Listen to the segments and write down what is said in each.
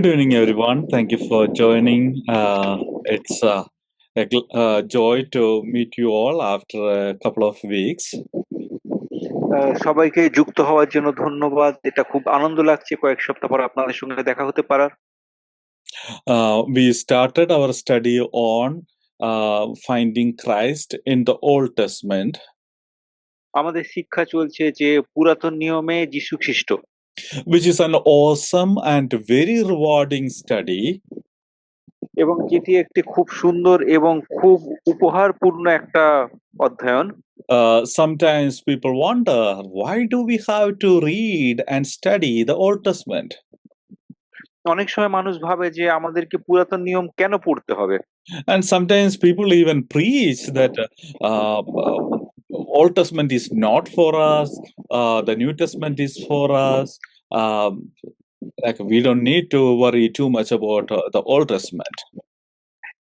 Good evening, everyone. Thank you for joining. It's a joy to meet you all after a couple of weeks. সবাইকে যুক্ত হওয়ার জন্য ধন্যবাদ। এটা খুব আনন্দ লাগছে কয়েক সপ্তাহ পর আপনাদের সঙ্গে দেখা হতে পারার। We started our study on finding Christ in the Old Testament, আমাদের শিক্ষা চলছে যে পুরাতন নিয়মে যীশু খ্রিস্ট, which is an awesome and very rewarding study. এবং যেটি একটি খুব সুন্দর এবং খুব উপহারপূর্ণ একটা অধ্যয়ন। Sometimes people wonder, why do we have to read and study the Old Testament? অনেক সময় মানুষ ভাবে যে আমাদেরকে পুরাতন নিয়ম কেন পড়তে হবে। And sometimes people even preach that Old Testament is not for us, the New Testament is for us. Like we don't need to worry too much about the Old Testament.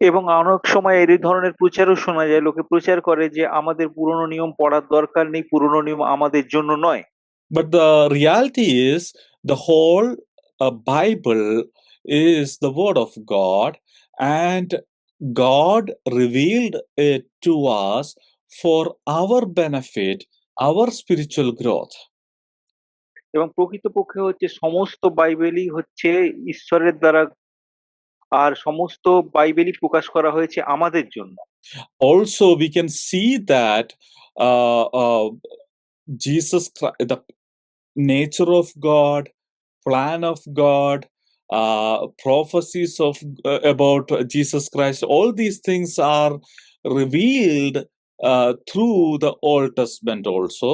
এবং অনেক সময় এই ধরনের প্রচারও শোনা যায়, লোকে প্রচার করে যে আমাদের পুরনো নিয়ম পড়ার দরকার নেই, পুরনো নিয়ম আমাদের জন্য নয়। But the reality is, the whole Bible is the Word of God, and God revealed it to us for our benefit, our spiritual growth. এবং প্রকৃতপক্ষে হচ্ছে সমস্ত বাইবেলই হচ্ছে ঈশ্বরের দ্বারা, আর সমস্ত বাইবেলই প্রকাশ করা হয়েছে আমাদের জন্য। Also, we can see that Jesus Christ, the nature of God, plan of God, prophecies of about Jesus Christ, all these things are revealed through the Old Testament also.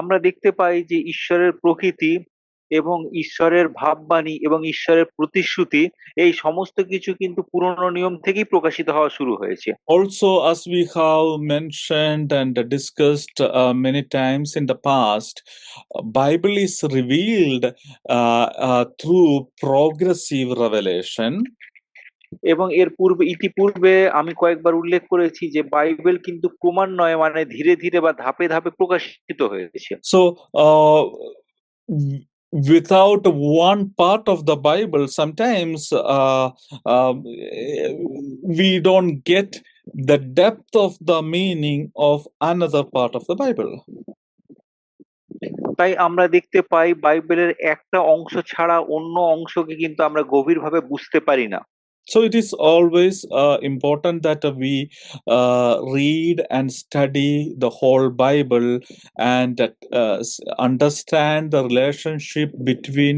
আমরা দেখতে পাই যে ঈশ্বরের প্রকৃতি এবং ঈশ্বরের ভাববাণী এবং ঈশ্বরের প্রতিশ্রুতি, এই সমস্ত কিছু কিন্তু পুরনো নিয়ম থেকেই প্রকাশিত হওয়া শুরু হয়েছে। Also, as we have mentioned and discussed many times in the past, Bible is revealed through progressive revelation. এবং এর পূর্বে ইতিপূর্বে আমি কয়েকবার উল্লেখ করেছি যে বাইবেল কিন্তু ক্রমান্বয়ে মানে ধীরে ধীরে বা ধাপে ধাপে প্রকাশিত হয়েছে। So, without one part of the Bible, sometimes we don't get the depth of the meaning of another part of the Bible. তাই আমরা দেখতে পাই বাইবেলের একটা অংশ ছাড়া অন্য অংশকে কিন্তু আমরা গভীরভাবে বুঝতে পারি না। So it is always important that we read and study the whole Bible and understand the relationship between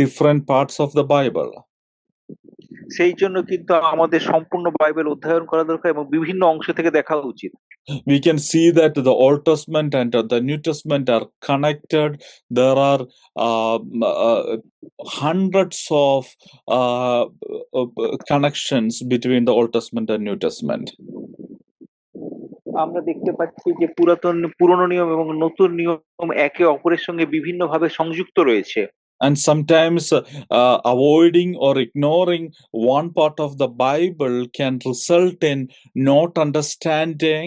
different parts of the Bible. সেই জন্য কিন্তু আমাদের সম্পূর্ণ বাইবেল অধ্যয়ন করা দরকার এবং বিভিন্ন অংশ থেকে দেখা উচিত। We can see that the Old Testament and the New Testament are connected. There are hundreds of connections between the Old Testament and New Testament. আমরা দেখতে পাচ্ছি যে পুরনো নিয়ম এবং নতুন নিয়ম একে অপরের সঙ্গে বিভিন্নভাবে সংযুক্ত রয়েছে। And sometimes avoiding or ignoring one part of the Bible can result in not understanding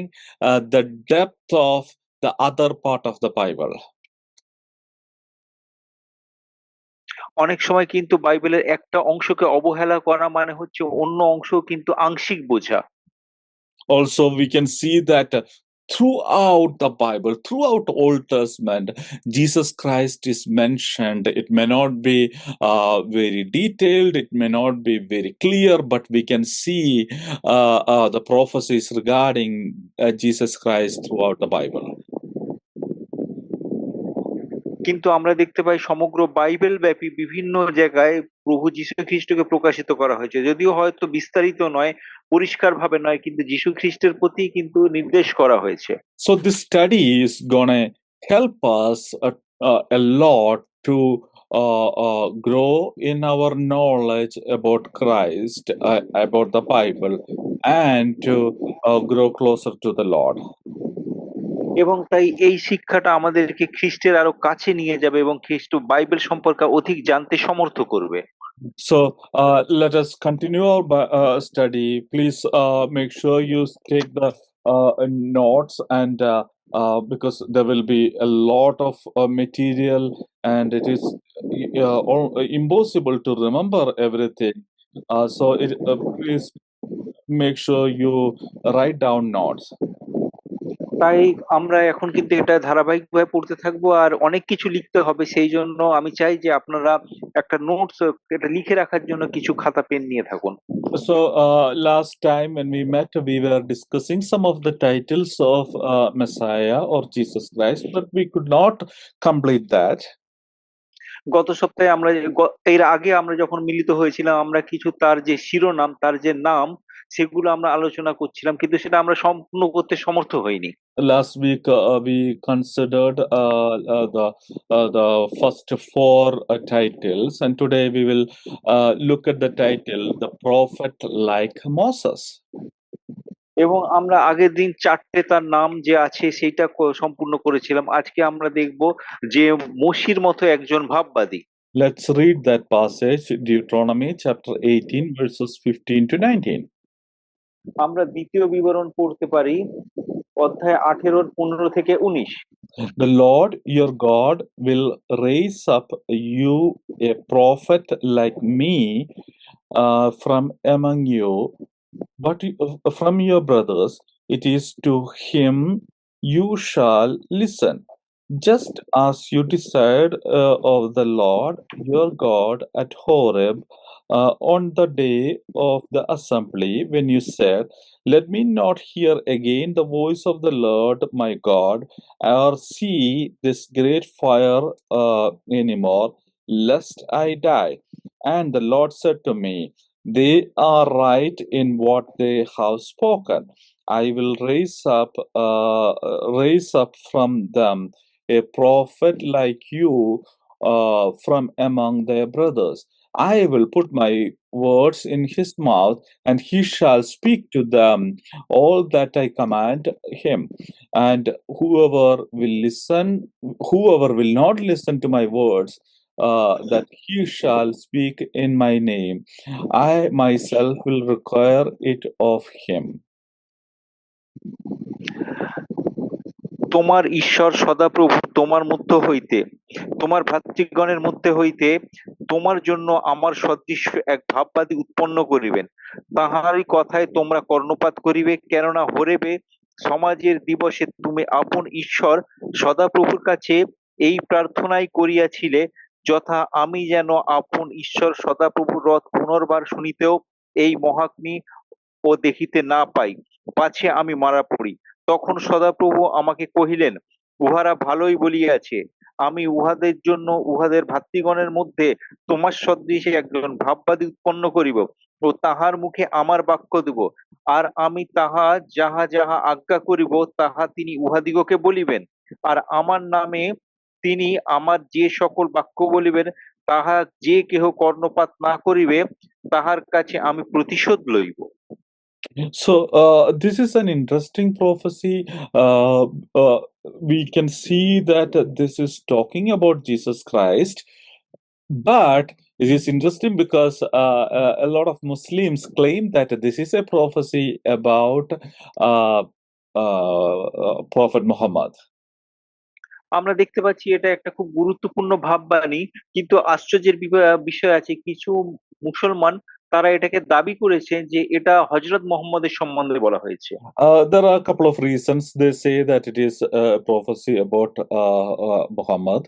the depth of the other part of the Bible. অনেক সময় কিন্তু বাইবেলের একটা অংশকে অবহেলা করা মানে হচ্ছে অন্য অংশ কিন্তু আংশিক বোঝা। Also, we can see that throughout the Bible, throughout Old Testament, Jesus Christ is mentioned. It may not be very detailed, it may not be very clear, but we can see the prophecies regarding Jesus Christ throughout the Bible. কিন্তু আমরা দেখতে পাই সমগ্র Bible ব্যাপী বিভিন্ন জায়গায় প্রভু যীশু খ্রিস্টকে প্রকাশিত করা হয়েছে, যদিও হয়তো বিস্তারিত নয়, পরিষ্কারভাবে নয়, কিন্তু যীশু খ্রিস্টের প্রতি কিন্তু নির্দেশ করা হয়েছে। So this study is gonna help us a lot to grow in our knowledge about Christ, about the Bible, and to grow closer to the Lord. এবং তাই এই শিক্ষাটা আমাদেরকে খ্রিস্টের আরো কাছে নিয়ে যাবে এবং খ্রিস্ট বাইবেল সম্পর্কে অধিক জানতে সমর্থ করবে। So let us continue our study. Please make sure you take the notes, and because there will be a lot of material, and it is impossible to remember everything. Please make sure you write down notes. তাই আমরা এখন কিন্তু এটা ধারাবাহিকভাবে পড়তে থাকবো, আর অনেক কিছু লিখতে হবে। সেই জন্য আমি চাই যে আপনারা একটা নোটস এটা লিখে রাখার জন্য কিছু খাতা পেন নিয়ে থাকুন। So, last time when we met, we were discussing some of the titles of Messiah or Jesus Christ, but we could not complete that. গত সপ্তাহে আমরা এর আগে আমরা যখন মিলিত হয়েছিলাম, আমরা কিছু তার যে শিরোনাম, তার যে নাম, সেগুলো আমরা আলোচনা করছিলাম, কিন্তু সেটা আমরা সম্পূর্ণ করতে সমর্থ হইনি। Last week we considered the first four titles, and today we will look at the title, "The Prophet Like Moses." এবং আমরা আগের দিন চারটে তার নাম যে আছে সেইটা সম্পূর্ণ করেছিলাম। আজকে আমরা দেখব যে মসির মতো একজন ভাববাদী। Let's read that passage, Deuteronomy chapter 18, verses 15 to 19. আমরা দ্বিতীয় বিবরণ পড়তে পারি অধ্যায় 18 15 থেকে 19। The Lord your God will raise up you a prophet like me from among you, but from your brothers. It is to him you shall listen, just as you desired of the Lord your God at Horeb on the day of the assembly, when you said, "Let me not hear again the voice of the Lord my God, or see this great fire anymore, lest I die." And the Lord said to me, "They are right in what they have spoken. I will raise up from them a prophet like you from among their brothers. I will put my words in his mouth, and he shall speak to them all that I command him. And whoever will not listen to my words, that he shall speak in my name, I myself will require it of him." তোমার ঈশ্বর সদাপ্রভু তোমার মধ্য হইতে, তোমার ভ্রাতৃগণের মধ্যে হইতে তোমার জন্য আমার সদৃশ্য এক ভাববাদী উৎপন্ন করিবেন। তাহারই কথায় তোমরা কর্ণপাত করিবে, কেননা হরেবে সমাজের দিবসে তুমি আপন ঈশ্বর সদাপ্রভুর কাছে এই প্রার্থনাই করিয়াছিলে, যথা আমি যেন আপন ঈশ্বর সদাপ্রভুর রথ পুনর্বার শুনিতেও এই মহাগ্নি ও দেখিতে না পাই, পাছে আমি মারা পড়ি। তখন সদাপ্রভু আমাকে কহিলেন, উহারা ভালোই বলিয়াছে, আমি উহাদের জন্য উহাদের ভাতৃগণের মধ্যে তোমার সদৃশে একজন ভাববাদী উৎপন্ন করিব, ও তাহার মুখে আমার বাক্য দিব। আর আমি তাহা যাহা যাহা আজ্ঞা করিব, তাহা তিনি উহাদিগকে বলিবেন। আর আমার নামে তিনি আমার যে সকল বাক্য বলিবেন, তাহা যে কেহ কর্ণপাত না করিবে, তাহার কাছে আমি প্রতিশোধ লইব। So, this is an interesting prophecy. We can see that this is talking about Jesus Christ, but it is interesting because a lot of Muslims claim that this is a prophecy about Prophet Muhammad. আমরা দেখতে পাচ্ছি এটা একটা খুব গুরুত্বপূর্ণ ভাববাণী, কিন্তু আশ্চর্যের বিষয় আছে, কিছু মুসলমান তারা এটাকে দাবি করেছে যে এটা হযরত মুহাম্মদের সম্বন্ধে বলা হয়েছে। There are a couple of reasons they say that it is a prophecy about Muhammad.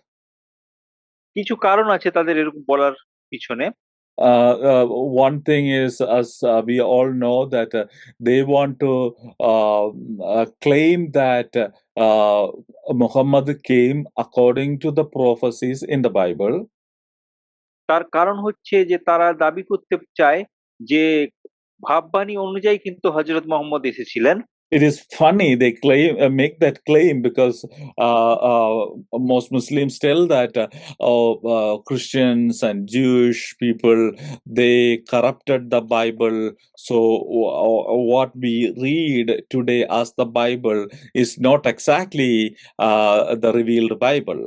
কিছু কারণ আছে তাদের এরকম বলার পিছনে। One thing is, as we all know, that they want to claim that Muhammad came according to the prophecies in the Bible. তার কারণ হচ্ছে যে তারা দাবি করতে চায় যে ভাববাণী অনুযায়ী কিন্তু হযরত মুহাম্মদ এসেছিলেন। It is funny they make that claim because most Muslims tell that Christians and Jewish people, they corrupted the Bible. So what we read today as the Bible is not exactly the revealed Bible.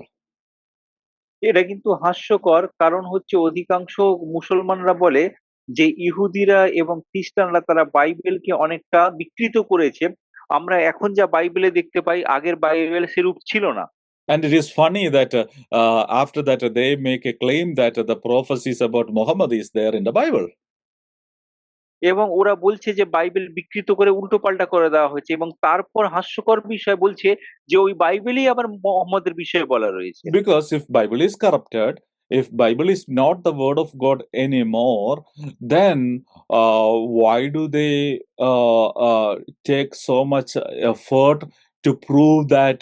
এটা কিন্তু হাস্যকর, কারণ হচ্ছে অধিকাংশ মুসলমানরা বলে যে ইহুদিরা এবং খ্রিস্টানরা তারা বাইবেলকে অনেকটা বিকৃত করেছে। আমরা এখন যা বাইবেলে দেখতে পাই, আগের বাইবেল সেরূপ ছিল না। And it is funny that after that they make a claim that the prophecies about Muhammad is there in the Bible. এবং ওরা বলছে যে বাইবেল বিকৃত করে উল্টোপাল্টা করে দেওয়া হয়েছে, এবং তারপর হাস্যকর বিষয় বলছে যে ওই বাইবেলই আবার মোহাম্মদের বিষয়ে বলা রয়েছে। Because if Bible is corrupted, if Bible is not the word of God anymore, then why do they take so much effort to prove that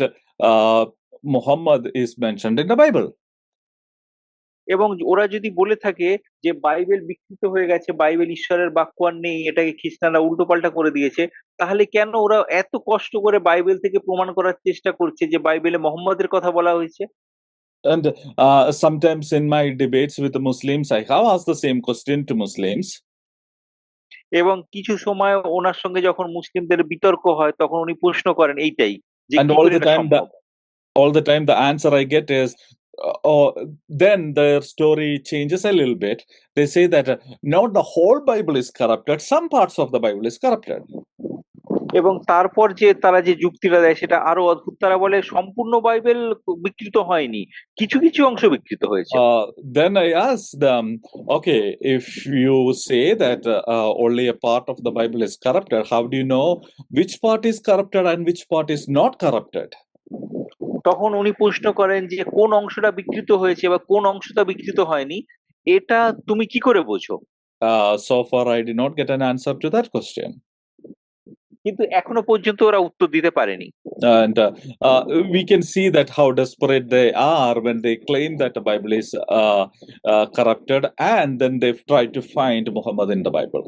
Muhammad is mentioned in the Bible? এবং ওরা যদি বলে থাকে যে Bible বিকৃত হয়ে গেছে, Bible ঈশ্বরের বাক্য আর নেই, এটাকে খ্রিস্টানরা উল্টোপাল্টা করে দিয়েছে, তাহলে কেন ওরা এত কষ্ট করে বাইবেল থেকে প্রমাণ করার চেষ্টা করছে যে বাইবেলে মোহাম্মদের কথা বলা হয়েছে? And sometimes in my debates with the Muslims, I have asked the same question to Muslims. এবং কিছু সময় ওনার সঙ্গে যখন মুসলিমদের বিতর্ক হয় তখন উনি প্রশ্ন করেন এইটাই, যে And কি করে এটা সম্ভব। all the time the answer I get is, oh, then their story changes a little bit. They say that not the whole Bible is corrupted, some parts of the Bible is corrupted. এবং তারপর যে তারা যে যুক্তিটা দেয় সেটা আরো অদ্ভুত। তারা বলে সম্পূর্ণ বাইবেল বিকৃত হয়নি, কিছু কিছু অংশ বিকৃত হয়েছে। Then I ask them, okay, if you say that only a part of the Bible is corrupted, how do you know which part is corrupted and which part is not corrupted? তখন উনি প্রশ্ন করেন যে কোন অংশটা বিকৃত হয়েছে বা কোন অংশটা বিকৃত হয়নি, এটা তুমি কি করে বোঝো? So far I did not get an answer to that question. কিন্তু এখনো পর্যন্ত ওরা উত্তর দিতে পারেনি। And we can see that how desperate they are when they claim that the Bible is corrupted, and then they've tried to find Muhammad in the Bible.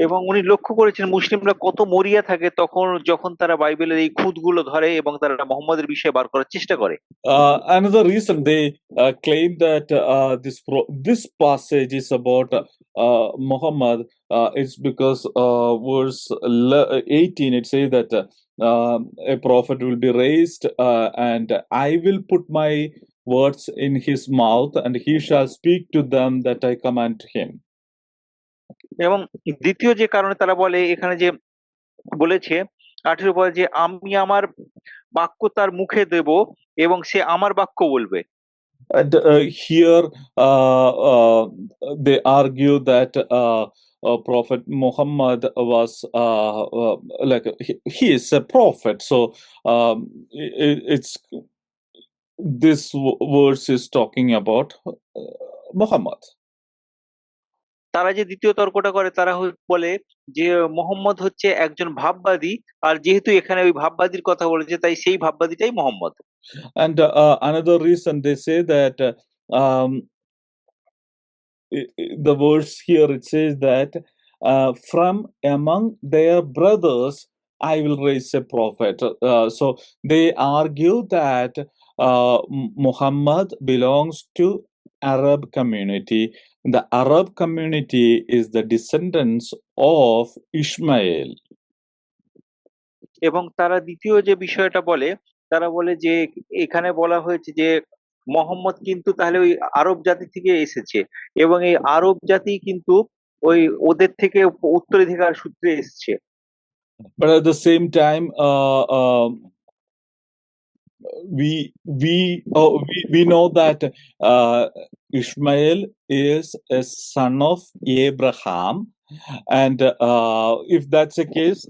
এবং উনি লক্ষ্য করেছেন মুসলিমরা কত মরিয়া থাকে তখন যখন তারা বাইবেলের এই খুঁতগুলো ধরে এবং তারা মোহাম্মদের বিষয়ে বার করার চেষ্টা করে। Another reason they claim that this passage is about Muhammad is because verse 18 it says that a prophet will be raised, and I will put my words in his mouth, and he shall speak to them that I command him. এবং দ্বিতীয় যে কারণে তারা বলে, এখানে যে বলেছে 18 পরে, যে আমি আমার বাক্য তার মুখে দেব এবং সে আমার বাক্য বলবে। And here they argue that Prophet Muhammad was like he is a prophet, so it's this verse is talking about Muhammad. তারা যে দ্বিতীয় তর্কটা করে তারা বলে যে মোহাম্মদ হচ্ছে একজন ভাববাদী, আর যেহেতু এখানে ওই ভাববাদীর কথা বলেছে তাই সেই ভাববাদীটাই Mohammad. And another reason they say that the verse here it says that from among their brothers I will raise a prophet. So they argue that Muhammad belongs to Arab community. The Arab community is the descendants of Ishmael. এবং তারা দ্বিতীয় যে বিষয়টা বলে, তারা বলে যে এখানে বলা হয়েছে যে মোহাম্মদ কিন্তু তাহলে ওই আরব জাতি থেকে এসেছে, এবং এই আরব জাতি কিন্তু ওই ওদের থেকে উত্তরাধিকার সূত্রে এসেছে। But at the same time, we know that Ishmael is a son of Abraham, and if that's the case,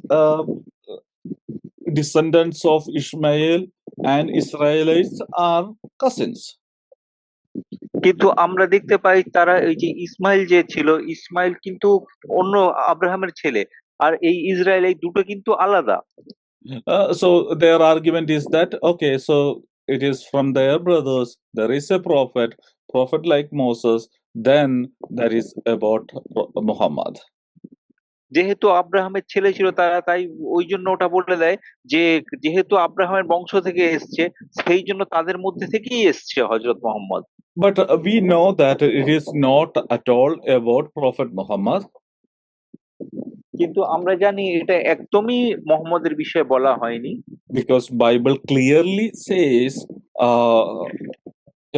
descendants of Ishmael and Israelites are cousins. কিন্তু আমরা দেখতে পাই তারা এই যে ইসমাইল যে ছিল, ইসমাইল কিন্তু অন্য আব্রাহামের ছেলে, আর এই ইসরায়েল, এই দুটো কিন্তু আলাদা। So their argument is that okay, so it is from their brothers. There is a prophet like Moses. Then there is about Muhammad. যেহেতু আব্রাহামের ছেলে ছিল তারা, তাই ওই জন্য ওটা বলে দেয় যে যেহেতু আব্রাহামের বংশ থেকে এসছে সেই জন্য তাদের মধ্যে থেকেই এসছে হযরত Muhammad. But we know that it is not at all about Prophet Muhammad. কিন্তু আমরা জানি এটা একদমই মুহাম্মদের বিষয়ে বলা হয়নি। Because Bible clearly says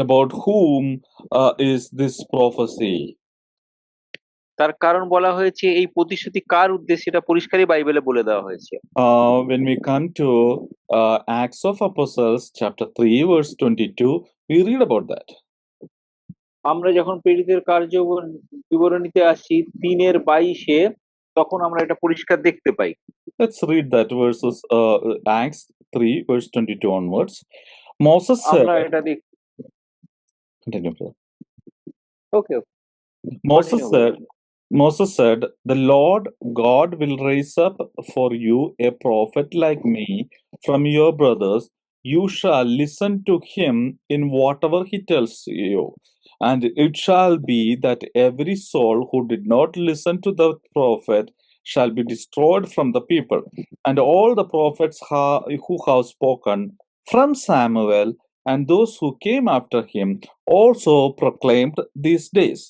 about whom is this prophecy. তার কারণ বলা হয়েছে এই প্রতিশ্রুতি কার উদ্দেশ্যে এটা পরিষ্কারই বাইবেলে বলে দেওয়া হয়েছে। When we come to Acts of Apostles, chapter 3, verse 22, we read about that. আমরা যখন প্রেরিতের কার্য বিবরণীতে আসি 3:22, তখন আমরা এটা পরিষ্কার দেখতে পাই। Let's read that verses, Acts 3, verse 22 onwards. Moses said, আমরা এটা দেখ continue, brother. Okay Moses continue said, Moses said, the Lord God will raise up for you a prophet like me from your brothers. You shall listen to him in whatever he tells you. And it shall be that every soul who did not listen to the prophet shall be destroyed from the people. And all the prophets who have spoken from Samuel and those who came after him also proclaimed these days.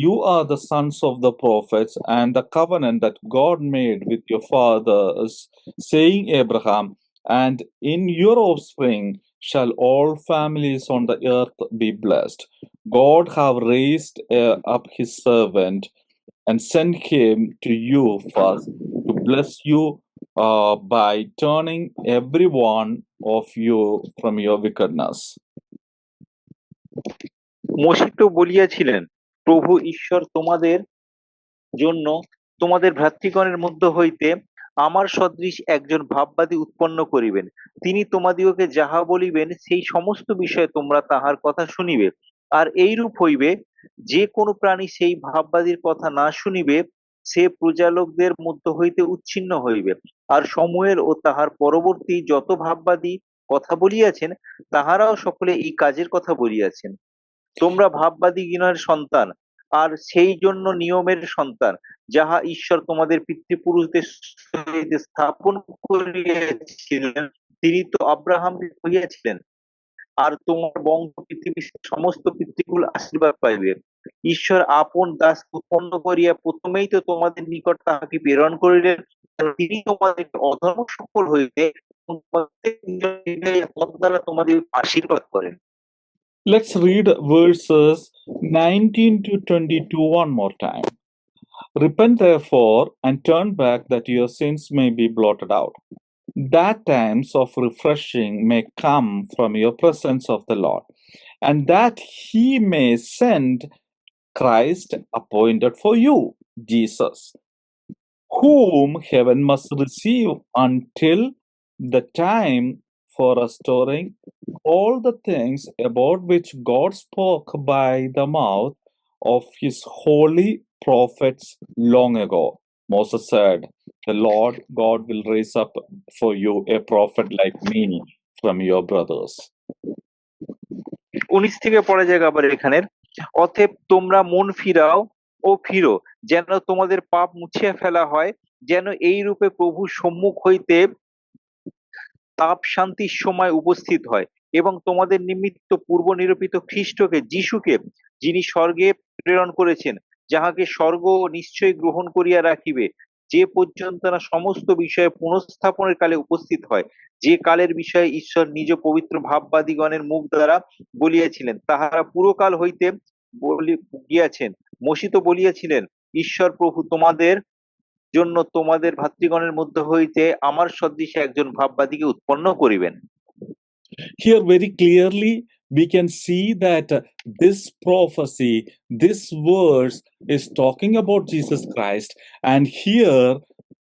You are the sons of the prophets and the covenant that God made with your fathers, saying, Abraham, and in your offspring shall all families on the earth be blessed. God have raised up his servant and sent him to you first to bless you by turning every one of you from your wickedness. Moshe তো বলিয়াছিলেন, প্রভু ঈশ্বর তোমাদের জন্য তোমাদের ভ্রাতৃগণের মধ্য হইতে আমার সদৃশ একজন ভাববাদী উৎপন্ন করিবেন। তিনি তোমাদিগকে যাহা বলিবেন সেই সমস্ত বিষয়ে তোমরা তাহার কথা শুনিবে। আর এইরূপ হইবে, যে কোন প্রাণী সেই ভাববাদীর কথা না শুনিবে সে প্রজালোকদের মধ্য হইতে উচ্ছিন্ন হইবে। আর সমুয়েল ও তাহার পরবর্তী যত ভাববাদী কথা বলিয়াছেন তাহারাও সকলে এই কাজের কথা বলিয়াছেন। তোমরা ভাববাদীগণের সন্তান, আর সেই জন্য নিয়মের সন্তান, যাহা ঈশ্বর তোমাদের পিতৃপুরুষদের সহিত স্থাপন করিয়াছিলেন। তিনি তো আব্রাহাম হইয়াছিলেন, আর তোমার বংশ পৃথিবীর সমস্ত পিতৃকুল আশীর্বাদ পাইবে। ঈশ্বর আপন দাস উৎপন্ন করিয়া প্রথমেই তো তোমাদের নিকট তাহাকে প্রেরণ করিলেন। তিনি তোমাদেরকে অধর্ম সকল হইতে দ্বারা তোমাদের আশীর্বাদ করেন। Let's read verses 19 to 22 one more time. Repent therefore and turn back that your sins may be blotted out, that times of refreshing may come from your presence of the Lord, and that he may send Christ appointed for you, Jesus, whom heaven must receive until the time for restoring all the things about which God spoke by the mouth of his holy prophets long ago. Moses said, the Lord God will raise up for you a prophet like me from your brothers. 19 থেকে পড়া যাক আবার এখানের। অতএব তোমরা মন ফিরাও ও ফিরো, যেন তোমাদের পাপ মুছিয়া ফেলা হয়, যেন এই রূপে প্রভু সম্মুখ হইতে তাপ শান্তির সময় উপস্থিত হয়, এবং তোমাদের নিমিত্ত পূর্ব নিরূপিত খ্রিস্টকে, যিশুকে, যিনি স্বর্গে প্রেরণ করেছেন, যাহাকে স্বর্গ নিশ্চয়ই গ্রহণ করিয়া রাখিবে, যে পর্যন্ত না সমস্ত বিষয়ে পুনঃস্থাপনের কালে উপস্থিত হয়, যে কালের বিষয়ে ঈশ্বর নিজ পবিত্র ভাববাদীগণের মুখ দ্বারা বলিয়াছিলেন, তাহারা পুরকাল হইতে গিয়াছেন। মোশে তো বলিয়াছিলেন, ঈশ্বর প্রভু তোমাদের জন্য তোমাদের ভাতৃগণের মধ্য হইতে আমার সদৃশ একজন ভাববাদীকে উৎপন্ন করিবেন। Here very clearly we can see that this prophecy, this verse is talking about Jesus Christ, and here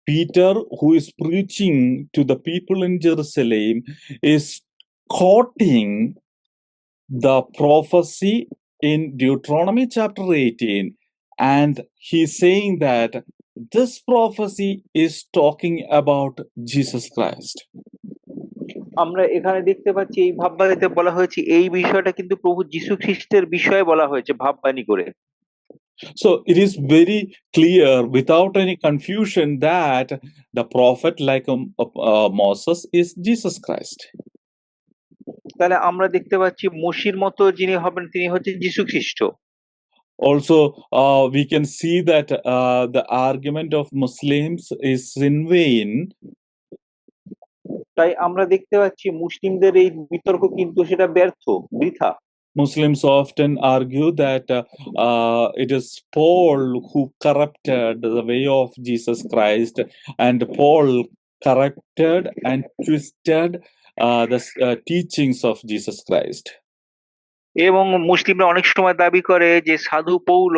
Peter, who is preaching to the people in Jerusalem, is quoting the prophecy in Deuteronomy chapter 18, and he's saying that this prophecy is talking about Jesus Christ. আমরা এখানে দেখতে পাচ্ছি এই ভাববাণীতে বলা হয়েছে এই বিষয়টা কিন্তু প্রভু যীশু খ্রিস্টের বিষয়ে বলা হয়েছে ভাববাণী করে। So it is very clear without any confusion that the prophet like Moses is Jesus Christ. তাহলে আমরা দেখতে পাচ্ছি মোশির মতো যিনি হবেন তিনি হচ্ছেন যীশু খ্রিস্ট। Also, we can see that the argument of Muslims is in vain. তাই আমরা দেখতে পাচ্ছি মুসলিমদের এই বিতর্ক কিন্তু সেটা ব্যর্থ, বৃথা। Muslims often argue that it is Paul who corrupted the way of Jesus Christ, and Paul corrupted and twisted the teachings of Jesus Christ. এবং মুসলিমরা অনেক সময় দাবি করে যে সাধু পৌল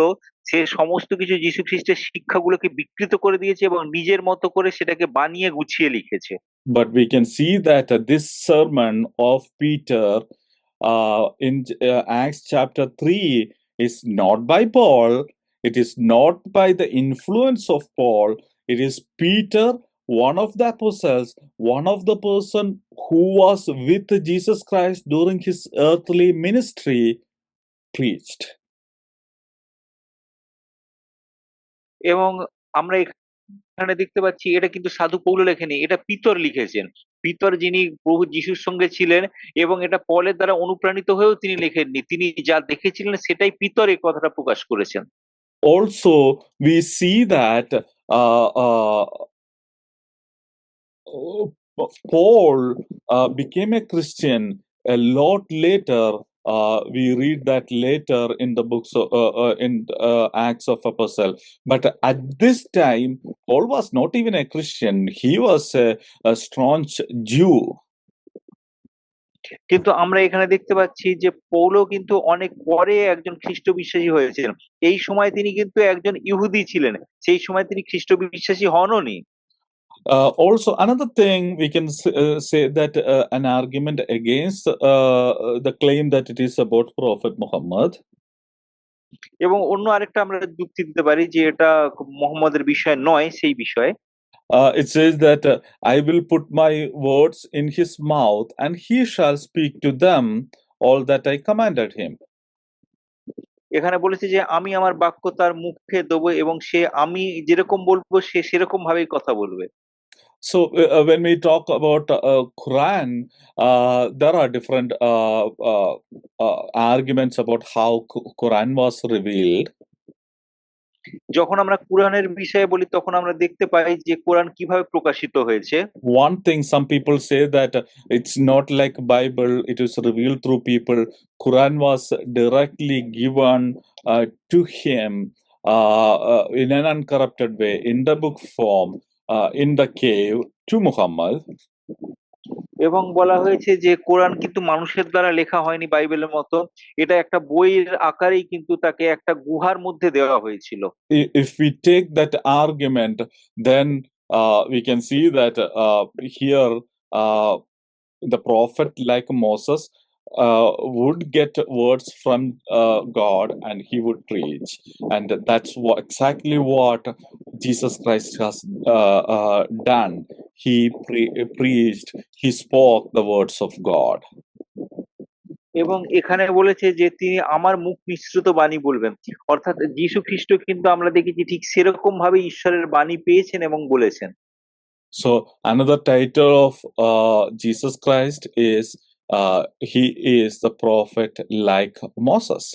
সে সমস্ত কিছু যীশু খ্রিস্টের শিক্ষাগুলোকে বিকৃত করে দিয়েছে এবং নিজের মতো করে সেটাকে বানিয়ে গুছিয়ে লিখেছে। But we can see that this sermon of Peter in Acts chapter 3 is not by Paul, it is not by the influence of Paul, it is Peter, one of the apostles, one of the person who was with Jesus Christ during his earthly ministry, preached. এবং আমরা এখানে দেখতে পাচ্ছি এটা কিন্তু সাধু Paul লেখেনি, এটা পিতর লিখেছেন। পিতর যিনি প্রভু যিশুর সঙ্গে ছিলেন এবং এটা পলের দ্বারা অনুপ্রাণিত হয়েও তিনি লেখেননি, তিনি যা দেখেছিলেন সেটাই পিতর এই কথাটা প্রকাশ করেছেন। Also, we see that Paul became a Christian a lot later. We read that later in the books in Acts of Apostle. But at this time, Paul was not even a Christian. He was a staunch Jew. কিন্তু আমরা এখানে দেখতে পাচ্ছি যে পৌলও কিন্তু অনেক পরে একজন খ্রিস্ট বিশ্বাসী হয়েছিলেন। এই সময় তিনি কিন্তু একজন ইহুদি ছিলেন, সেই সময় তিনি খ্রিস্ট বিশ্বাসী হননি। Also, another thing we can say that an argument against the claim that it is about Prophet Muhammad. এবং অন্য আরেকটা আমরা যুক্তি দিতে পারি যে এটা মোহাম্মদের বিষয় নয়, সেই বিষয়ে it says that I will put my words in his mouth and he shall speak to them all that I commanded him. এখানে বলেছে যে আমি আমার বাক্য তার মুখে দেবো এবং সে আমি যেরকম বলবো সে সেরকম ভাবেই কথা বলবে। So when we talk about Quran, there are different arguments about how Quran was revealed. যখন আমরা কোরআনের বিষয়ে বলি তখন আমরা দেখতে পাই যে কোরআন কিভাবে প্রকাশিত হয়েছে। One thing, some people say that it's not like Bible, it was revealed through people. Quran was directly given to him in an uncorrupted way, in the book form, in the cave, to Muhammad. এবং বলা হয়েছে যে কোরআন কিন্তু মানুষের দ্বারা লেখা হয়নি বাইবেলের মতো, এটা একটা বইয়ের আকারেই কিন্তু তাকে একটা গুহার মধ্যে দেওয়া হয়েছিল। If we take that argument, then we can see that here the prophet like Moses would get words from God and he would preach, and that's exactly what Jesus Christ has done. He preached, he spoke the words of God. এবং এখানে বলেছে যে তিনি আমার মুখ নিঃসৃত বাণী বলবেন, অর্থাৎ যীশু খ্রিস্ট কিন্তু আমরা দেখেছি ঠিক সেরকম ভাবে ঈশ্বরের বাণী পেয়েছেন এবং বলেছেন। So another title of Jesus Christ is he is the prophet like Moses.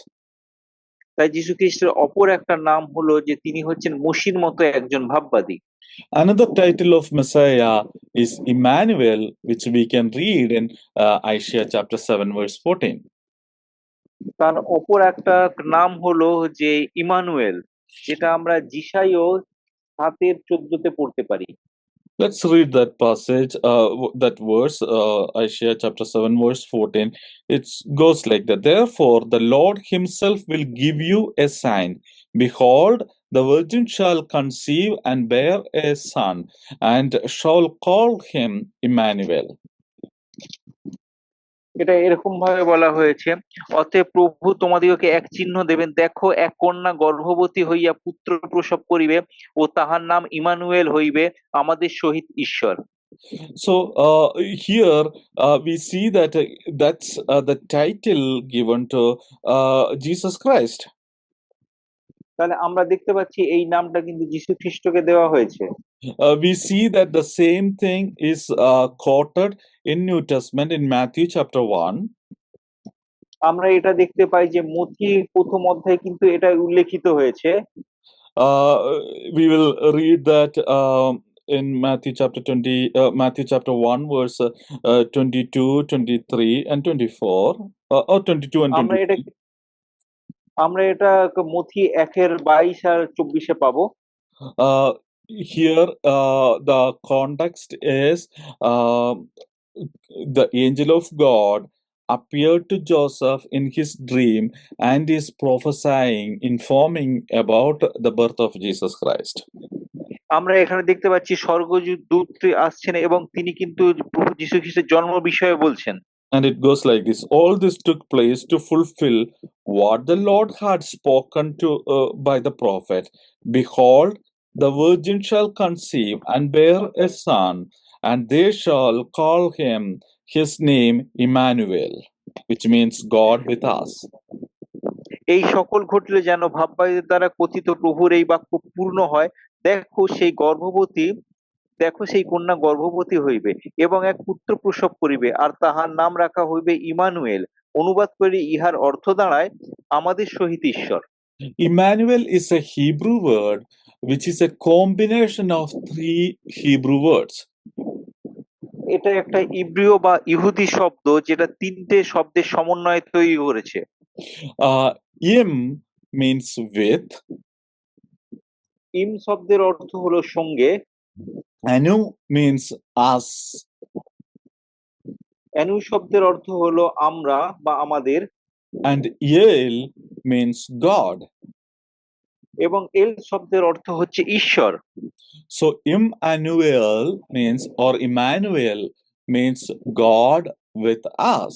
তাই যীশু খ্রিস্টের অপর একটা নাম হলো যে তিনি হচ্ছেন মসির মতো একজন ভাববাদী। Another title of Messiah is Emmanuel, which we can read in Isaiah chapter 7 verse 14. তার অপর একটা নাম হলো যে ইমানুয়েল, যেটা আমরা যিশাইও 7:14 পড়তে পারি। Let's read that passage, that verse, Isaiah chapter 7 verse 14. It goes like that. Therefore, the Lord himself will give you a sign. Behold, the virgin shall conceive and bear a son, and shall call him Emmanuel. এটা এরকম ভাবে বলা হয়েছে, অতএব প্রভু তোমাদিগকে এক চিহ্ন দেবেন, দেখো এক কন্যা গর্ভবতী হইয়া পুত্র প্রসব করিবে ও তাহার নাম ইমানুয়েল হইবে, আমাদের সহিত ঈশ্বর। So here we see that that's the title given to Jesus Christ. তাহলে আমরা দেখতে পাচ্ছি এই নামটা কিন্তু যীশু খ্রিস্টকে দেওয়া হয়েছে। We see that the same thing is quoted in New Testament in Matthew chapter 1. আমরা এটা দেখতে পাই যে মথি প্রথম অধ্যায়ে কিন্তু এটা উল্লেখিত হয়েছে। We will read that in Matthew chapter 1 verse 22, 23 and 24. or 22 and আমরা এটা 23. আমরা এটা মথি 1:22 আর 24 পাবো। Uh, Here, the context is uh, the angel of God appeared to Joseph in his dream and is prophesying, informing about the birth of Jesus Christ. আমরা এখানে দেখতে পাচ্ছি স্বর্গদূত আসছেন এবং তিনি কিন্তু প্রভু যীশু খ্রিস্টের জন্ম বিষয়ে বলছেন। And it goes like this: all this took place to fulfill what the Lord had spoken to by the prophet. Behold, the virgin shall conceive and bear a son, and they shall call him his name Emmanuel, which means God with us. এই সকল ঘটলে যেন ভাববাদীদের দ্বারা কথিত প্রভুর এই বাক্য পূর্ণ হয়। দেখো সেই গর্ভবতী দেখো সেই কন্যা গর্ভবতী হইবে এবং এক পুত্র প্রসব করিবে, আর তাহার নাম রাখা হইবে ইমানুয়েল। অনুবাদ করে ইহার অর্থ দাঁড়ায় আমাদের সহিত ঈশ্বর। Emmanuel is a Hebrew word which is a combination of three Hebrew words. এটা একটা ইব্রিয় বা ইহুদি শব্দ যেটা তিনটে শব্দের সমন্বয়ে তৈরি করেছে। Im means with, ইম শব্দের অর্থ হলো সঙ্গে, Anu means us, অ্যানু শব্দের অর্থ হলো আমরা বা আমাদের, and El means God. এবং এল শব্দের অর্থ হচ্ছে ঈশ্বর। So Immanuel means, or Emmanuel means God with us.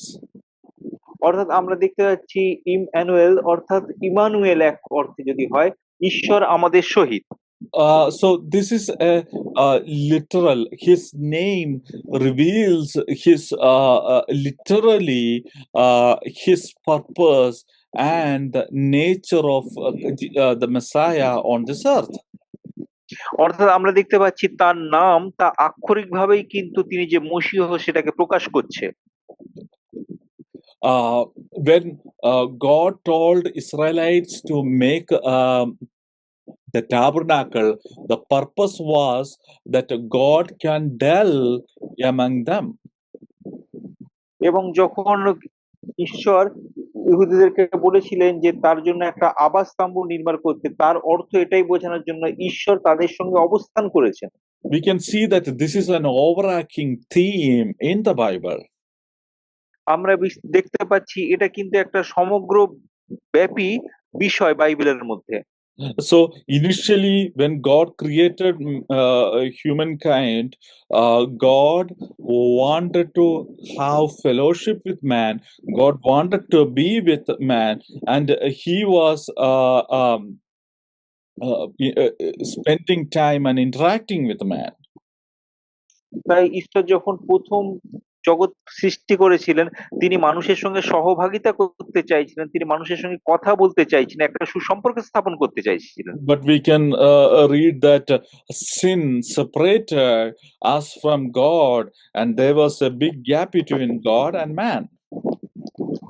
অর্থাৎ আমরা দেখতে পাচ্ছি ইমঅ্যানুয়েল অর্থাৎ ইমানুয়েল এক অর্থে যদি হয় ঈশ্বর আমাদের সহিত। So this is a literal. His name reveals his literally his purpose and the nature of the Messiah on this earth. অর্থাৎ আমরা দেখতে পাচ্ছি তার নাম তা আক্ষরিকভাবেই কিন্তু তিনি যে মসীহ সেটাকে প্রকাশ করছে। When God told Israelites to make the tabernacle, the purpose was that God can dwell among them. এবং যখন ঈশ্বর ইহুদিদেরকে বলেছিলেন যে তার জন্য একটা আবাসস্তম্ভ নির্মাণ করতে, তার অর্থ এটাই বোঝানোর জন্য ঈশ্বর তাদের সঙ্গে অবস্থান করেছেন। We can see that this is an overarching theme in the Bible. আমরা দেখতে পাচ্ছি এটা কিন্তু একটা সমগ্র ব্যাপী বিষয় বাইবেলের মধ্যে। So initially, when God created humankind, God wanted to have fellowship with man. God wanted to be with man, and He was spending time and interacting with man. তাই ঈশ্বর যখন প্রথম জগৎ সৃষ্টি করেছিলেন তিনি মানুষের সঙ্গে সহভাগিতা করতে চাইছিলেন, তিনি মানুষের সঙ্গে কথা বলতে চাইছিলেন, একটা সুসম্পর্ক স্থাপন করতে চাইছিলেন। But we can read that sin separated us from God, and there was a big gap between God and man.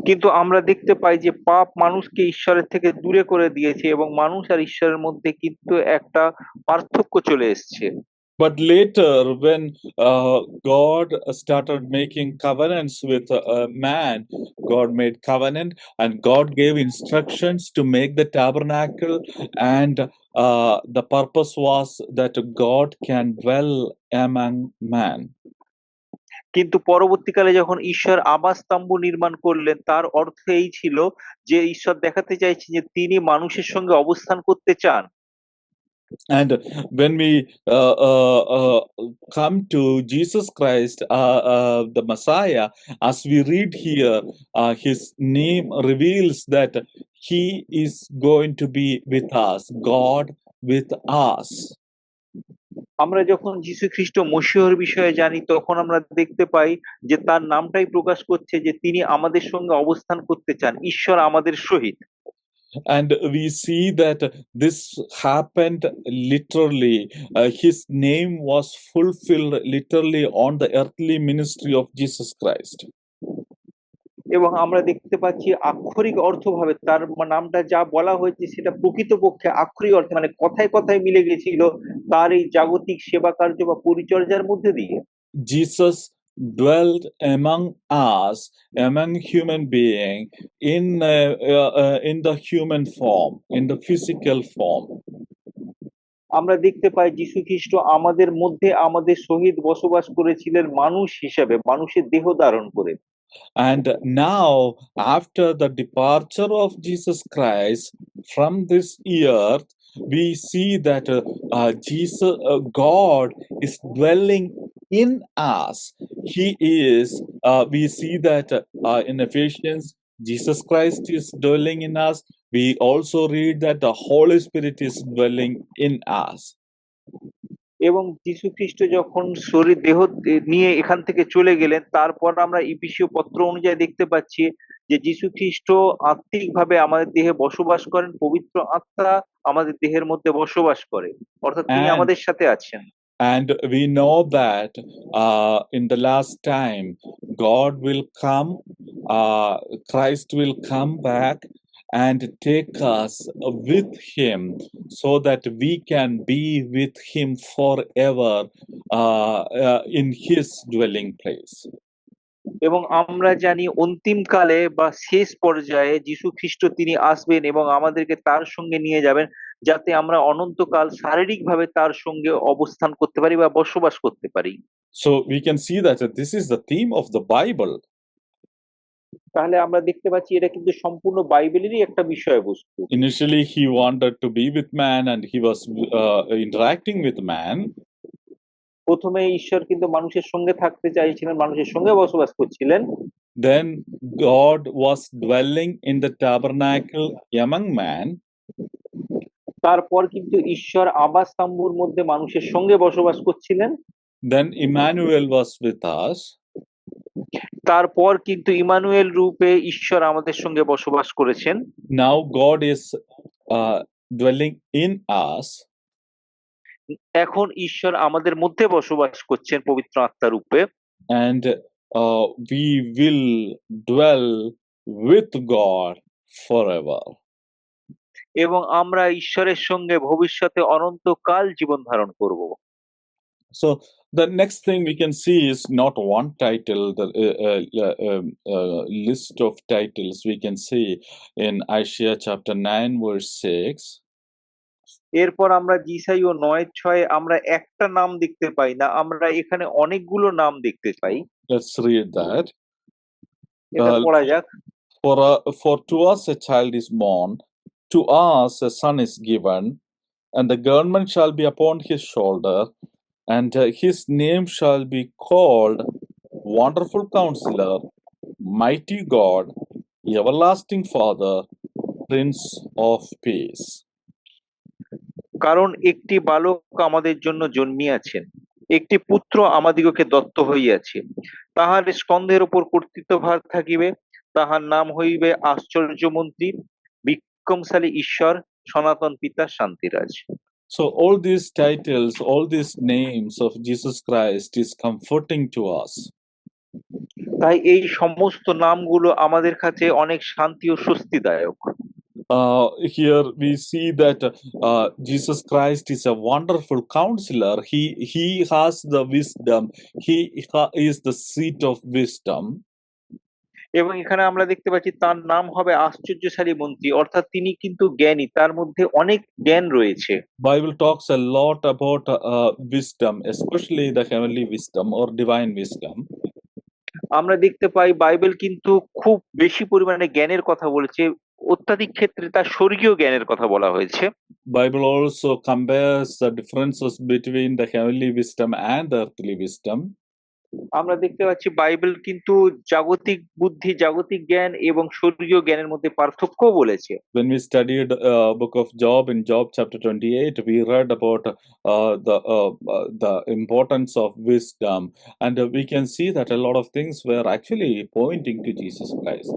কিন্তু আমরা দেখতে পাই যে পাপ মানুষকে ঈশ্বরের থেকে দূরে করে দিয়েছে এবং মানুষ আর ঈশ্বরের মধ্যে কিন্তু একটা পার্থক্য চলে এসেছে। But later, when God started making covenants with man, God made covenant, and God gave instructions to make the tabernacle, and the purpose was that God can dwell among man. কিন্তু পরবর্তীকালে যখন ঈশ্বর আবাসস্তম্ভ নির্মাণ করলেন তার অর্থ এই ছিল যে ঈশ্বর দেখাতে চাইছেন যে তিনি মানুষের সঙ্গে অবস্থান করতে চান। And when we come to Jesus Christ, the Messiah, as we read here, his name reveals that he is going to be with us, God with us. আমরা যখন যীশু খ্রিস্ট মসীহর বিষয়ে জানি তখন আমরা দেখতে পাই যে তার নামটাই প্রকাশ করছে যে তিনি আমাদের সঙ্গে অবস্থান করতে চান, ঈশ্বর আমাদের সহিত। And we see that this happened literally. His name was fulfilled literally on the earthly ministry of Jesus Christ. এবং আমরা দেখতে পাচ্ছি আক্ষরিক অর্থভাবে তার নামটা যা বলা হয়েছে সেটা প্রকৃতপক্ষে আক্ষরিক অর্থে মানে কথায় কথায় মিলে গেছিল তার এই জাগতিক সেবা কার্য বা পরিচর্যার মধ্যে দিয়ে। Jesus dwelt among us, among human being, in the human form, in the physical form. আমরা দেখতে পাই যীশু খ্রিস্ট আমাদের মধ্যে আমাদের সহিত বসবাস করেছিলেন মানুষ হিসেবে, মানুষের দেহ ধারণ করে। And now, after the departure of Jesus Christ from this earth, we see that God is dwelling in us. We see that in Ephesians, Jesus Christ is dwelling in us. We also read that the Holy Spirit is dwelling in us. এবং যীশু খ্রিস্ট যখন শরীর দেহ নিয়ে এখান থেকে চলে গেলেন, তারপর আমরা ইফিসীয় পত্র অনুযায়ী দেখতে পাচ্ছি যে যীশু খ্রিস্ট আত্মিকভাবে আমাদের দেহে বসবাস করেন, পবিত্র আত্মা আমাদের দেহের মধ্যে বসবাস করে, অর্থাৎ তিনি And আমাদের সাথে আছেন। And we know that in the last time, God will come, Christ will come back and take us with Him so that we can be with Him forever in His dwelling place. এবং আমরা জানি অন্তিমকালে বা শেষ পর্যায়ে যীশু খ্রিস্ট তিনি আসবেন এবং আমাদেরকে তার সঙ্গে নিয়ে যাবেন, যাতে আমরা অনন্তকাল শারীরিকভাবে তার সঙ্গে অবস্থান করতে পারি বা বসবাস করতে পারি। So we can see that this is the theme of the Bible. তাহলে আমরা দেখতে পাচ্ছি এটা কিন্তু সম্পূর্ণ বাইবেলেরই একটা বিষয়বস্তু। Initially, He wanted to be with man and He was interacting with man. প্রথমে ঈশ্বর কিন্তু মানুষের সঙ্গে থাকতে চাইছিলেন, মানুষের সঙ্গে বসবাস করছিলেন। Then God was dwelling in the tabernacle among man. তারপর কিন্তু ঈশ্বর আবাস তাম্বুর মধ্যে মানুষের সঙ্গে বসবাস করছিলেন। Then Emmanuel was with us. তারপর কিন্তু ইমানুয়েল রূপে ঈশ্বর আমাদের সঙ্গে বসবাস করেছেন। Now God is dwelling in us. এখন ঈশ্বর আমাদের মধ্যে বসবাস করছেন পবিত্র আত্মা রূপে। And we will dwell with God forever. এবং আমরা ঈশ্বরের সঙ্গে ভবিষ্যতে অনন্তকাল জীবন ধারণ করব। So the next thing we can see is not one title, the list of titles we can see in Isaiah chapter 9 verse 6. এরপর আমরা যিশাইয় 9:6 আমরা একটা নাম দেখতে পাই না, আমরা এখানে অনেকগুলো নাম দেখতে পাই। Let's read that. এটা পড়া যাক। For to us a child is born, to us a son is given, and the government shall be upon his shoulder, and his name shall be called Wonderful Counselor, Mighty God, Everlasting Father, Prince of Peace. কারণ একটি বালক আমাদের জন্য জন্মিয়াছেন, একটি পুত্র আমাদিগকে দত্ত হইয়াছে, তাহার স্কন্ধের উপর কর্তৃত্বভার থাকিবে, তাহার নাম হইবে আশ্চর্যমন্ত্রী, বিক্রমশালী ঈশ্বর, সনাতন পিতা, শান্তিরাজ। So all these titles, all these names of Jesus Christ is comforting to us. তাই এই সমস্ত নামগুলো আমাদের কাছে অনেক শান্তি ও স্বস্তিদায়ক। Here we see that Jesus Christ is a wonderful counselor. He has the wisdom. He is the seat of wisdom. এবং এখানে আমরা দেখতে পাচ্ছি তার নাম হবে আশ্চর্যশালী মন্ত্রী, অর্থাৎ তিনি কিন্তু জ্ঞানী, তার মধ্যে অনেক জ্ঞান রয়েছে। Bible talks a lot about wisdom, especially the heavenly wisdom or divine wisdom. আমরা দেখতে পাই বাইবেল কিন্তু খুব বেশি পরিমাণে জ্ঞানের কথা বলেছে, অত্যাধিক ক্ষেত্রে তার স্বর্গীয় জ্ঞানের কথা বলা হয়েছে। Bible also compares the differences between the heavenly wisdom and the earthly wisdom. আমরা দেখতে পাচ্ছি বাইবেল কিন্তু জাগতিক বুদ্ধি, জাগতিক জ্ঞান এবং স্বর্গীয় জ্ঞানের মধ্যে পার্থক্য বলেছে। When we studied book of Job, in Job chapter 28, we read about the importance of wisdom, and we can see that a lot of things were actually pointing to Jesus Christ.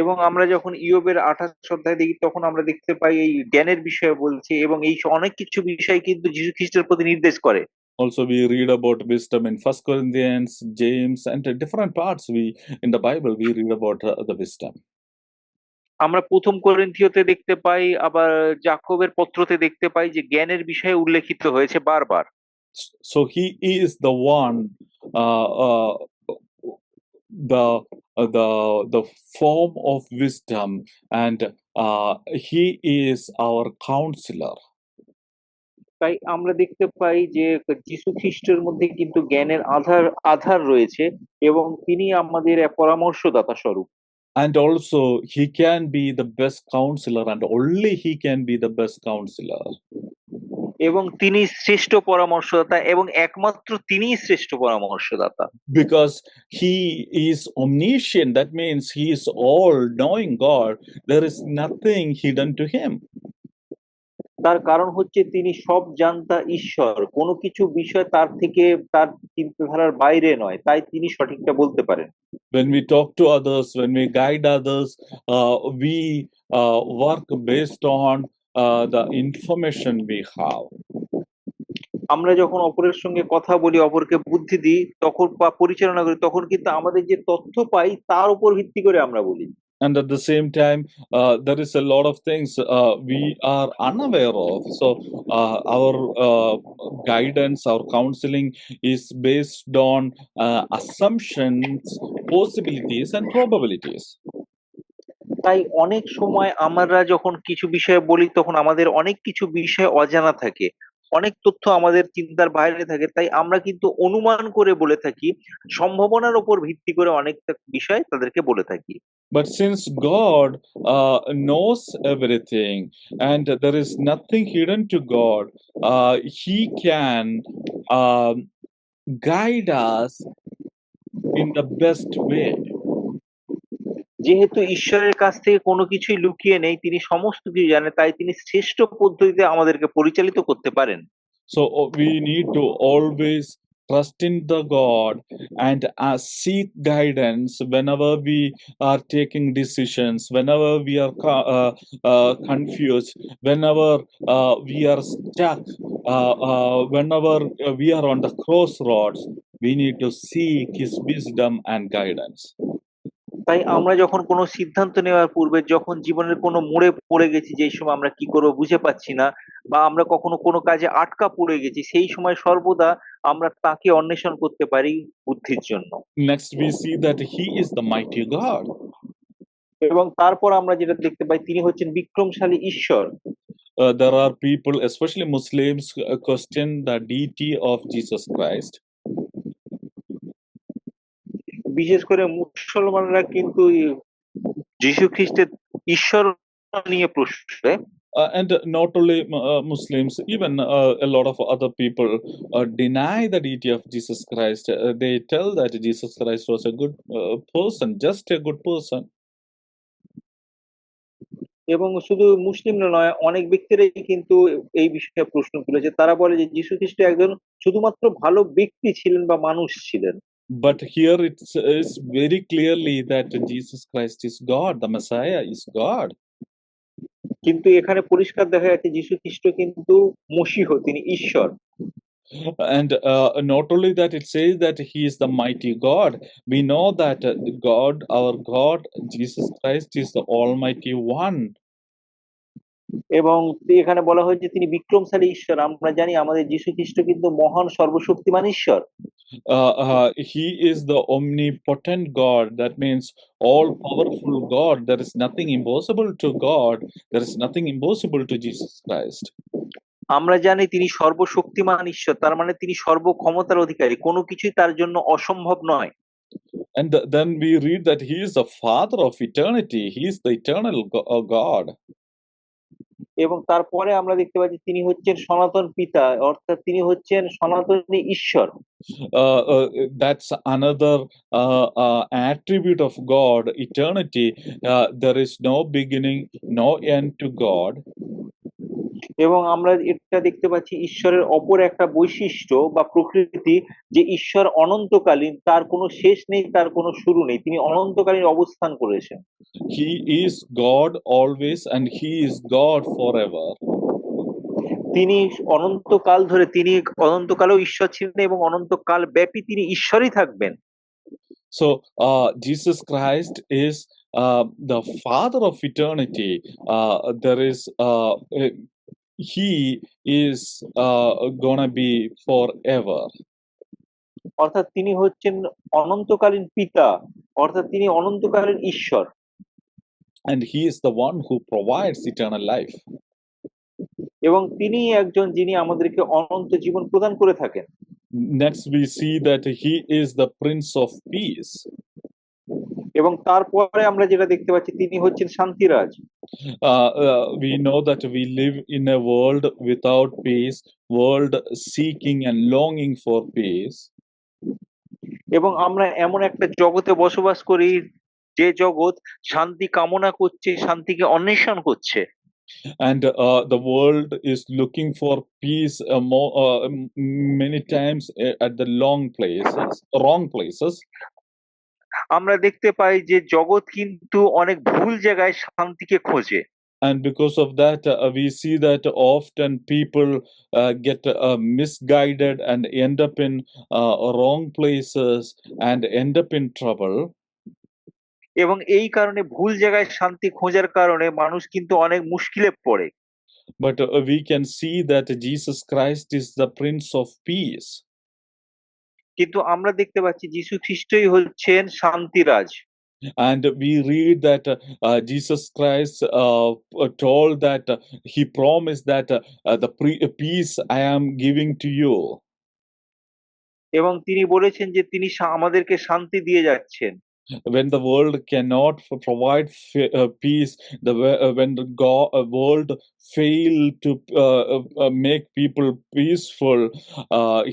এবং আমরা যখন ইয়োবের 28 অধ্যায় দেখি, তখন আমরা দেখতে পাই এই জ্ঞানের বিষয়ে বলছে এবং এই অনেক কিছু বিষয় কিন্তু যীশু খ্রিস্টের প্রতি নির্দেশ করে। Also, we read about wisdom in 1 Corinthians, James, and different parts in the Bible we read about the wisdom. আমরা প্রথম করিন্থীয়তে দেখতে পাই, আবার যাকোবের পত্রতে দেখতে পাই যে জ্ঞানের বিষয়ে উল্লেখিত হয়েছে বারবার। So he is the one uh, uh, the form of wisdom, and he is our counselor. তাই আমরা দেখতে পাই যে যীশু খ্রিস্টের মধ্যে কিন্তু জ্ঞানের আধার আধার রয়েছে এবং তিনি আমাদের এক পরামর্শদাতা স্বরূপ। And also he can be the best counselor, and only he can be the best counselor, এবং তিনি শ্রেষ্ঠ পরামর্শদাতা এবং একমাত্র তিনিই শ্রেষ্ঠ পরামর্শদাতা। because he is omniscient. That means he is all knowing God. There is nothing hidden to him. তার কারণ হচ্ছে তিনি সব জানতা ঈশ্বর, কোনো কিছু বিষয় তার থেকে তার চিন্তাধারার বাইরে নয়, তাই তিনি সঠিকটা বলতে পারেন। When we talk to others, when we guide others, we work based on the information we have. আমরা যখন অপরের সঙ্গে কথা বলি, অপরকে বুদ্ধি দিই, তখন বা পরিচালনা করি, তখন কিন্তু আমাদের যে তথ্য পাই তার উপর ভিত্তি করে আমরা বলি। And at the same time, there is a lot of things we are unaware of. So our guidance, our counseling is based on assumptions, possibilities, and probabilities. তাই অনেক সময় আমরা যখন কিছু বিষয়ে বলি তখন আমাদের অনেক কিছু বিষয় অজানা থাকে, অনেক তথ্য আমাদের চিন্তার বাইরে থাকে, তাই আমরা কিন্তু অনুমান করে বলে থাকি, সম্ভাবনার উপর ভিত্তি করে অনেক বিষয় তাদেরকে বলে থাকি। But since God knows everything and there is nothing hidden to God, He can guide us in the best way. যেহেতু ঈশ্বরের কাছ থেকে কোনো কিছুই লুকিয়ে নেই, তিনি সমস্ত কিছু জানেন, তাই তিনি শ্রেষ্ঠ পদ্ধতিতে আমাদেরকে পরিচালিত করতে পারেন। So we need to always trust in the God and seek guidance whenever we are taking decisions, whenever we are confused, whenever we are stuck, whenever we are on the crossroads. We need to seek His wisdom and guidance. তাই আমরা যখন কোনো সিদ্ধান্ত নেওয়ার পূর্বে, যখন জীবনের কোনো মোড়ে পড়ে গেছি, যেই সময় আমরা কি করবো বুঝে পাচ্ছি না, বা আমরা কখনো কোনো কাজে আটকা পড়ে গেছি, সেই সময় সর্বদা আমরা তাকে অন্বেষণ করতে পারি বুদ্ধির জন্য। Next, we see that He is the mighty God. এবং তারপর আমরা যেটা দেখতে পাই, তিনি হচ্ছেন বিক্রমশালী ঈশ্বর। There are people, especially Muslims, question the deity of Jesus Christ. বিশেষ করে মুসলমানরা কিন্তু যীশু খ্রিস্টের ঈশ্বর নিয়ে প্রশ্ন করে। And not only Muslims, even a lot of other people deny the deity of Jesus Christ. They tell that Jesus Christ was a good person, just a good person. এবং শুধু মুসলিমরা নয়, অনেক ব্যক্তিরাই কিন্তু এই বিষয়ে প্রশ্ন তুলেছে। তারা বলে যে যীশু খ্রিস্ট একজন শুধুমাত্র ভালো ব্যক্তি ছিলেন বা মানুষ ছিলেন। But here it says very clearly that Jesus Christ is God, the Messiah is God. কিন্তু এখানে পরিষ্কার দেখা যাচ্ছে যীশু খ্রিস্ট কিন্তু মসীহ, তিনি ঈশ্বর। And not only that, it says that He is the mighty God. We know that God, our God, Jesus Christ, is the Almighty One. এবং এখানে বলা হয়েছে তিনি বিক্রমশালী ঈশ্বর। আমরা জানি আমাদের যীশু খ্রিস্ট কিন্তু মহান সর্বশক্তিমান ঈশ্বর। He is the omnipotent God. That means all powerful God. There is nothing impossible to God. There is nothing impossible to Jesus Christ. আমরা জানি তিনি সর্বশক্তিমান ঈশ্বর, তার মানে তিনি সর্বক্ষমতার অধিকারী, কোনো কিছুই তার জন্য অসম্ভব নয়। And then we read that He is the Father of eternity. He is the eternal God. এবং তারপরে আমরা দেখতে পাচ্ছি তিনি হচ্ছেন সনাতন পিতা, অর্থাৎ তিনি হচ্ছেন সনাতনী ঈশ্বর। That's another attribute of God, eternity. There is no beginning, no end to God. এবং আমরা এটা দেখতে পাচ্ছি ঈশ্বরের অপর একটা বৈশিষ্ট্য বা প্রকৃতি, যে ঈশ্বর অনন্তকালীন, তার কোনো শেষ নেই, তার কোনো শুরু নেই, তিনি অনন্তকালীন অবস্থান করেছেন। He is God always and He is God forever. তিনি অনন্তকাল ধরে, তিনি অনন্তকালেও ঈশ্বর ছিলেন এবং অনন্তকাল ব্যাপী তিনি ঈশ্বরই থাকবেন। So Jesus Christ is the Father of eternity. He is gonna be forever. অর্থাৎ তিনি হচ্ছেন অনন্তকালীন পিতা, অর্থাৎ তিনি অনন্তকালীন ঈশ্বর। and he is the one who provides eternal life. এবং তিনি একজন যিনি আমাদেরকে অনন্ত জীবন প্রদান করে থাকেন। Next, we see that he is the Prince of Peace. এবং তারপরে আমরা যেটা দেখতে পাচ্ছি তিনি হচ্ছেন শান্তিরাজ। We know that we live in a world without peace, world seeking and longing for peace. এবং আমরা এমন একটা জগতে বসবাস করি যে জগৎ শান্তি কামনা করছে, শান্তিকে অন্বেষণ করছে। And the world is looking for peace many times at the wrong places. আমরা দেখতে পাই যে জগৎ কিন্তু অনেক ভুল জায়গায় শান্তিকে খোঁজে। And because of that, we see that often people get misguided and end up in wrong places and end up in trouble. এবং এই কারণে ভুল জায়গায় শান্তি খোঁজার কারণে মানুষ কিন্তু অনেক মুশকিলে পড়ে। But we can see that Jesus Christ is the Prince of Peace. কিন্তু আমরা দেখতে পাচ্ছি যীশু খ্রিস্টই হচ্ছেন শান্তিরাজ। And we read that Jesus Christ told that he promised that the peace I am giving to you. এবং তিনি বলেছেন যে তিনি আমাদেরকে শান্তি দিয়ে যাচ্ছেন। When the world cannot provide peace, when the world fail to make people peaceful,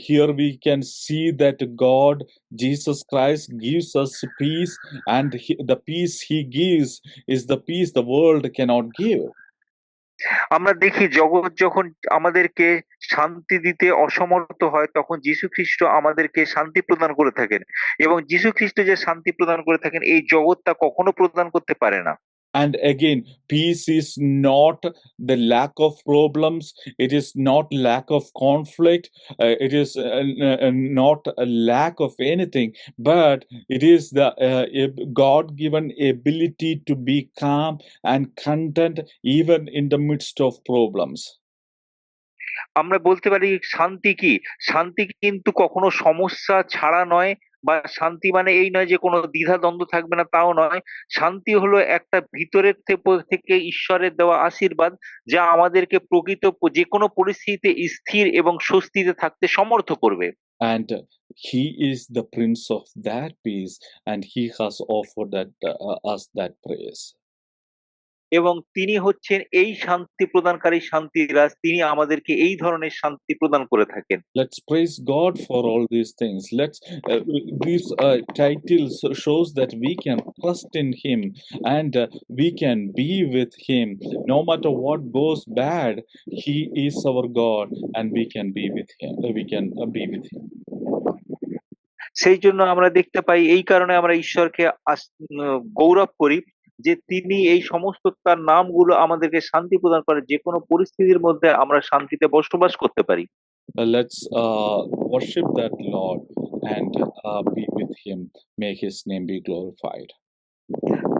here we can see that God, Jesus Christ, gives us peace, and the peace he gives is the peace the world cannot give. আমরা দেখি জগৎ যখন আমাদেরকে শান্তি দিতে অসমর্থ হয় তখন যীশু খ্রিস্ট আমাদেরকে শান্তি প্রদান করে থাকেন, এবং যীশু খ্রিস্ট যে শান্তি প্রদান করে থাকেন এই জগৎ তা কখনো প্রদান করতে পারে না। And again, peace is not the lack of problems, it is not lack of conflict, it is not a lack of anything, but it is the God given ability to be calm and content even in the midst of problems. আমরা বলতে পারি শান্তি কি? শান্তি কিন্তু কখনো সমস্যা ছাড়া নয়, বা শান্তি মানে এই নয় যে কোনো দ্বিধাদ্বন্দ্ব থাকবে না, তাও নয়। শান্তি হলো একটা ভিতরের থেকে ঈশ্বরের দেওয়া আশীর্বাদ, যা আমাদেরকে প্রকৃত যে কোনো পরিস্থিতিতে স্থির এবং স্বস্তিতে থাকতে সমর্থ করবে। And he is the Prince of that peace, and he has offered that us that praise. এবং তিনি হচ্ছেন এই শান্তি প্রদানকারী শান্তিরাজ, তিনি আমাদেরকে এই ধরনের শান্তি প্রদান করে থাকেন। Let's praise God for all these things. This title shows that we can trust in him, and we can be with him no matter what goes bad. He is our God, and we can be with him. We can be with him. সেই জন্য আমরা দেখতে পাই, এই কারণে আমরা ঈশ্বরকে গৌরব করি যে তিনি এই সমস্ত তার নামগুলো আমাদেরকে শান্তি প্রদান করে, যে কোনো পরিস্থিতির মধ্যে আমরা শান্তিতে বসবাস করতে পারি। Let's worship that Lord and be with him. May his name be glorified.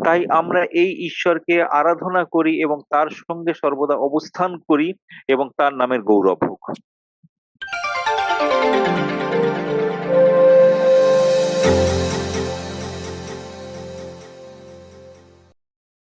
তাই আমরা এই ঈশ্বরকে আরাধনা করি এবং তার সঙ্গে সর্বদা অবস্থান করি, এবং তার নামের গৌরব হোক।